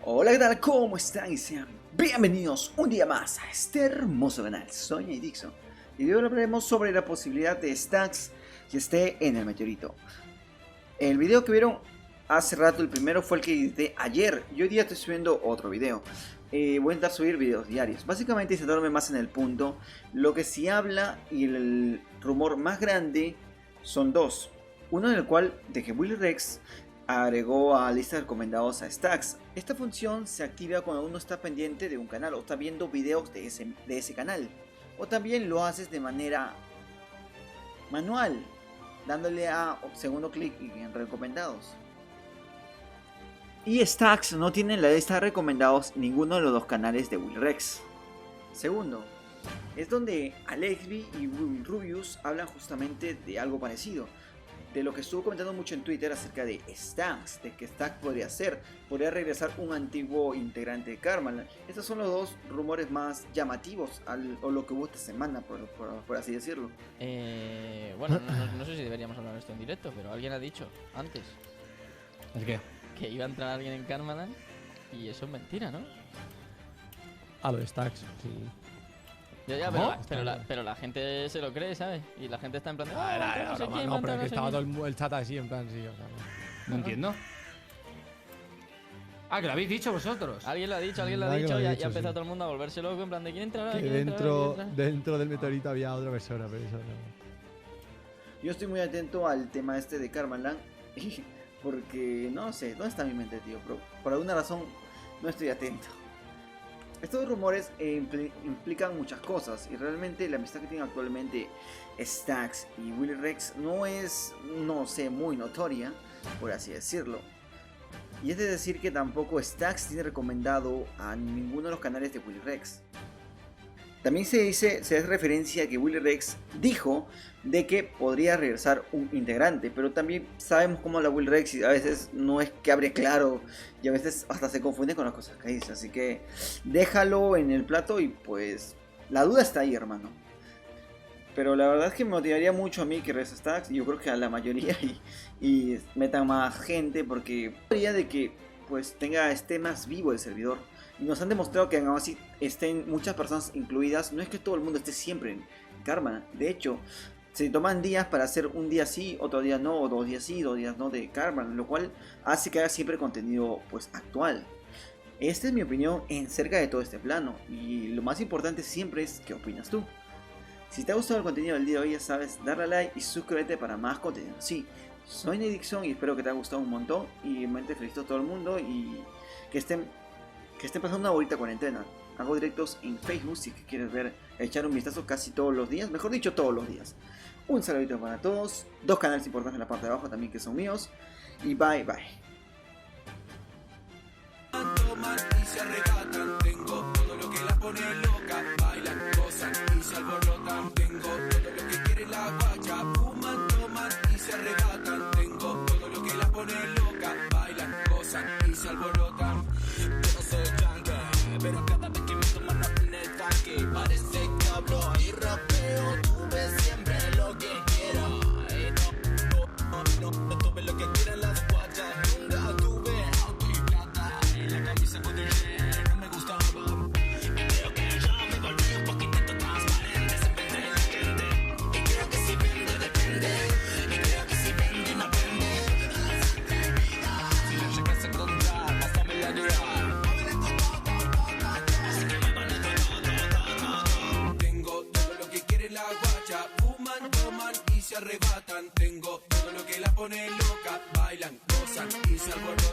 Hola, ¿qué tal? ¿Cómo están? Y sean bienvenidos un día más a este hermoso canal. Soy Nate Dixon y hoy hablaremos sobre la posibilidad de Stacks que esté en el meteorito. El video que vieron hace rato, el primero fue el que edité ayer y hoy día estoy subiendo otro video. Voy a intentar subir videos diarios. Básicamente centrarme más en el punto. Lo que se habla y el rumor más grande son dos. Uno en el cual de que Willy Rex agregó a lista de recomendados a Stacks. Esta función se activa cuando uno está pendiente de un canal o está viendo videos de ese canal. O también lo haces de manera manual, dándole a segundo clic en recomendados. Y Stacks no tiene en la lista de recomendados ninguno de los dos canales de Willy Rex. Segundo, es donde Alexby y Rubius hablan justamente de algo parecido. De lo que estuvo comentando mucho en Twitter acerca de Stacks, de que Stacks podría regresar un antiguo integrante de Karmaland. Estos son los dos rumores más llamativos o lo que hubo esta semana, por así decirlo. Bueno, no sé si deberíamos hablar de esto en directo, pero alguien ha dicho antes. ¿El qué? Que iba a entrar alguien en Karmaland y eso es mentira, ¿no? A lo de Stacks, sí. Ya, ¿Cómo? pero la gente se lo cree, ¿sabes? Y la gente está en plan de... No, pero es que estaba todo el chat así, en plan, sí, o sea, No entiendo. Ah, que lo habéis dicho vosotros. Alguien lo ha dicho, Alguien ya lo ha ya dicho, empezó sí. todo el mundo a volverse loco en plan de ¿quién entrará? que ¿Quién entrará? dentro del meteorito había otra persona, pero eso no. Yo estoy muy atento al tema este de Karmaland porque no sé, ¿dónde está mi mente, tío? Pero por alguna razón no estoy atento. Estos rumores implican muchas cosas y realmente la amistad que tienen actualmente Stacks y Willy Rex no es, no sé, muy notoria, por así decirlo. Y es de decir que tampoco Stacks tiene recomendado a ninguno de los canales de Willy Rex. También se hace referencia a que Willy Rex dijo de que podría regresar un integrante, pero también sabemos cómo habla Willy Rex y a veces no es que abre claro y a veces hasta se confunde con las cosas que dice, así que déjalo en el plato y pues la duda está ahí, hermano. Pero la verdad es que me motivaría mucho a mí que regrese Stacks, y yo creo que a la mayoría y metan más gente porque podría de que pues esté más vivo el servidor. Y nos han demostrado que aún así estén muchas personas incluidas. No es que todo el mundo esté siempre en Karmaland. De hecho, se toman días para hacer un día sí, otro día no, o 2 días sí, 2 días no de Karmaland, lo cual hace que haga siempre contenido pues actual. Esta es mi opinión acerca de todo este plano. Y lo más importante siempre es qué opinas tú. Si te ha gustado el contenido del día de hoy, ya sabes, darle a like y suscríbete para más contenido. Sí, soy Nate Dixon y espero que te haya gustado un montón. Y realmente felicito a todo el mundo y que estén pasando una bonita cuarentena. Hago directos en Facebook si quieres echar un vistazo casi todos los días, mejor dicho todos los días. Un saludito para todos, 2 canales importantes en la parte de abajo también que son míos. Y bye bye. Y se arrebatan, tengo todo lo que la pone loca, bailan, gozan y se alborotan, tengo todo lo que quiere la guacha, fuman, toman y se arrebatan, tengo todo lo que la pone loca, bailan, gozan y se alborotan. Yo no soy yankee, pero cada vez que me toman a poner el tanque, parece que hablo y rapeo, tuve siempre lo que quiero, no tuve lo que quieran las guachas, nunca tuve auto y plata, y la camisa con el no me gustaba, y creo que ya me volví un poquitito transparente, se vende la gente, y creo que si vende depende, y creo que si vende no aprende, si lo llegas a encontrar, pásame la llorar. Tengo todo lo que quiere la guacha, fuman, toman y se arrebatan, tengo todo lo que la pone loca, bailan, gozan y se alborotan.